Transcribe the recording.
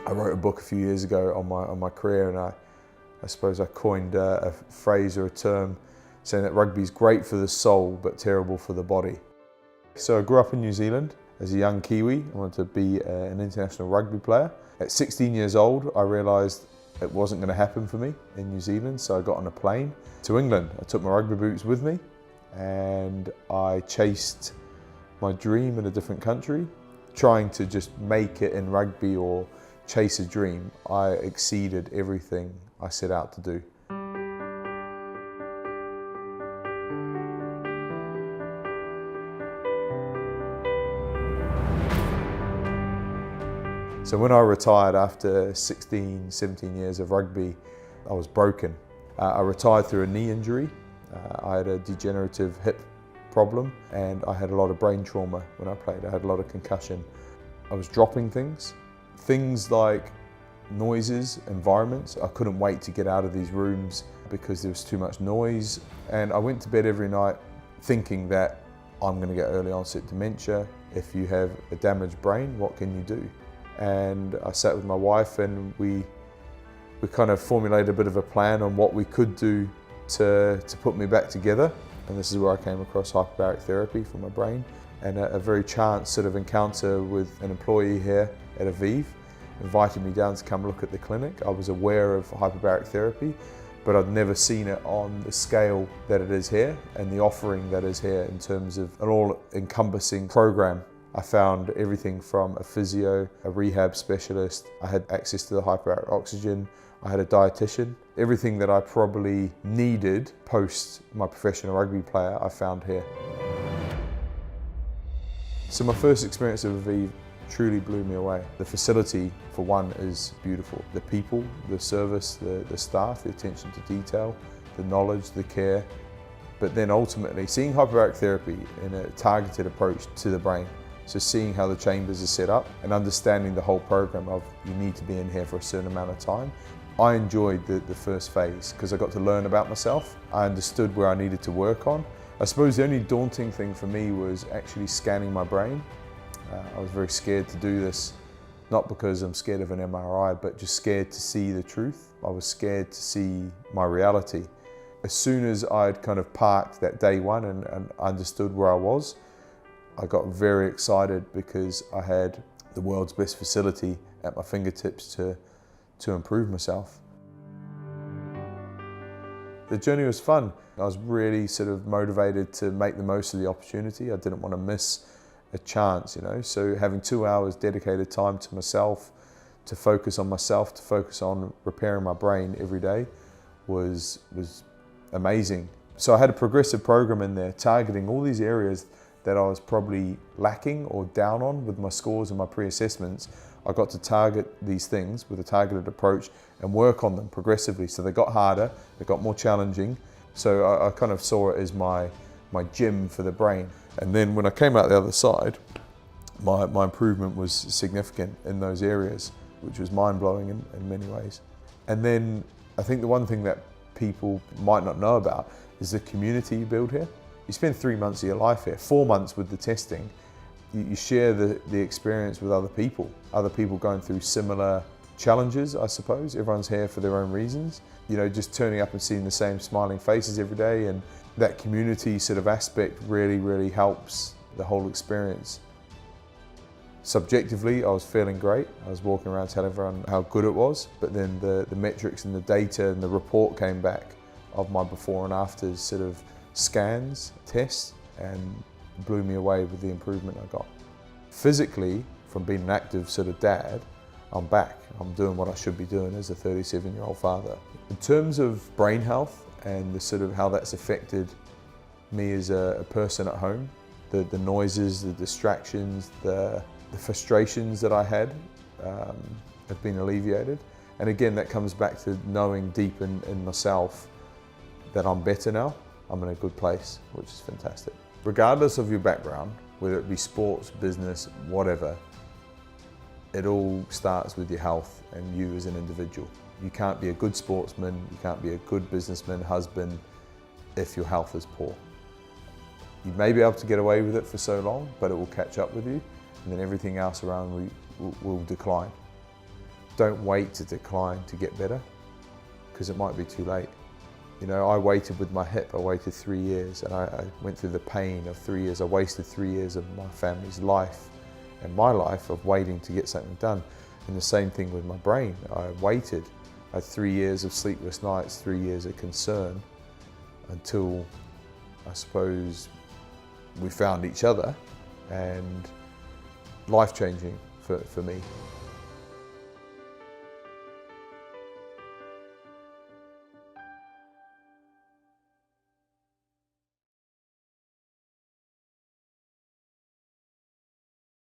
I wrote a book a few years ago on my career, and I suppose I coined a phrase or a term saying that rugby is great for the soul but terrible for the body. So I grew up in New Zealand as a young Kiwi. I wanted to be an international rugby player. At 16 years old, I realised it wasn't going to happen for me in New Zealand, so I got on a plane to England. I took my rugby boots with me and I chased my dream in a different country, trying to just make it in rugby or chase a dream. I exceeded everything I set out to do. So when I retired after 16, 17 years of rugby, I was broken. I retired through a knee injury. I had a degenerative hip problem and I had a lot of brain trauma when I played. I had a lot of concussion. I was dropping things like noises, environments. I couldn't wait to get out of these rooms because there was too much noise. And I went to bed every night thinking that I'm going to get early onset dementia. If you have a damaged brain, what can you do? And I sat with my wife and we kind of formulated a bit of a plan on what we could do to put me back together. And this is where I came across hyperbaric therapy for my brain, and a very chance sort of encounter with an employee here at Aviv invited me down to come look at the clinic. I was aware of hyperbaric therapy, but I'd never seen it on the scale that it is here and the offering that is here in terms of an all-encompassing program. I found everything from a physio, a rehab specialist. I had access to the hyperbaric oxygen. I had a dietitian. Everything that I probably needed post my professional rugby player, I found here. So my first experience of Aviv truly blew me away. The facility, for one, is beautiful. The people, the service, the staff, the attention to detail, the knowledge, the care. But then ultimately, seeing hyperbaric therapy in a targeted approach to the brain. So seeing how the chambers are set up and understanding the whole program of you need to be in here for a certain amount of time. I enjoyed the first phase because I got to learn about myself. I understood where I needed to work on. I suppose the only daunting thing for me was actually scanning my brain. I was very scared to do this, not because I'm scared of an MRI, but just scared to see the truth. I was scared to see my reality. As soon as I'd kind of parked that day one and understood where I was, I got very excited because I had the world's best facility at my fingertips to improve myself. The journey was fun. I was really sort of motivated to make the most of the opportunity. I didn't want to miss a chance, you know. So having 2 hours dedicated time to myself, to focus on myself, to focus on repairing my brain every day was amazing. So I had a progressive program in there targeting all these areas that I was probably lacking or down on with my scores and my pre-assessments. I got to target these things with a targeted approach and work on them progressively. So they got harder, they got more challenging. So I kind of saw it as my gym for the brain. And then when I came out the other side, my improvement was significant in those areas, which was mind-blowing in many ways. And then I think the one thing that people might not know about is the community you build here. You spend 3 months of your life here, 4 months with the testing. You share the experience with other people going through similar challenges, I suppose. Everyone's here for their own reasons. You know, just turning up and seeing the same smiling faces every day, and that community sort of aspect really, really helps the whole experience. Subjectively, I was feeling great. I was walking around telling everyone how good it was, but then the metrics and the data and the report came back of my before and afters sort of scans, tests, and blew me away with the improvement I got. Physically, from being an active sort of dad, I'm back. I'm doing what I should be doing as a 37-year-old father. In terms of brain health and the sort of how that's affected me as a person at home, the noises, the distractions, the frustrations that I had have been alleviated. And again, that comes back to knowing deep in myself that I'm better now. I'm in a good place, which is fantastic. Regardless of your background, whether it be sports, business, whatever, it all starts with your health and you as an individual. You can't be a good sportsman, you can't be a good businessman, husband, if your health is poor. You may be able to get away with it for so long, but it will catch up with you, and then everything else around will decline. don't wait to decline to get better, because it might be too late. You know, I waited with my hip, I waited 3 years, and I went through the pain of 3 years. I wasted 3 years of my family's life and my life of waiting to get something done. And the same thing with my brain. I waited. I had 3 years of sleepless nights, 3 years of concern, until I suppose we found each other, and life-changing for me.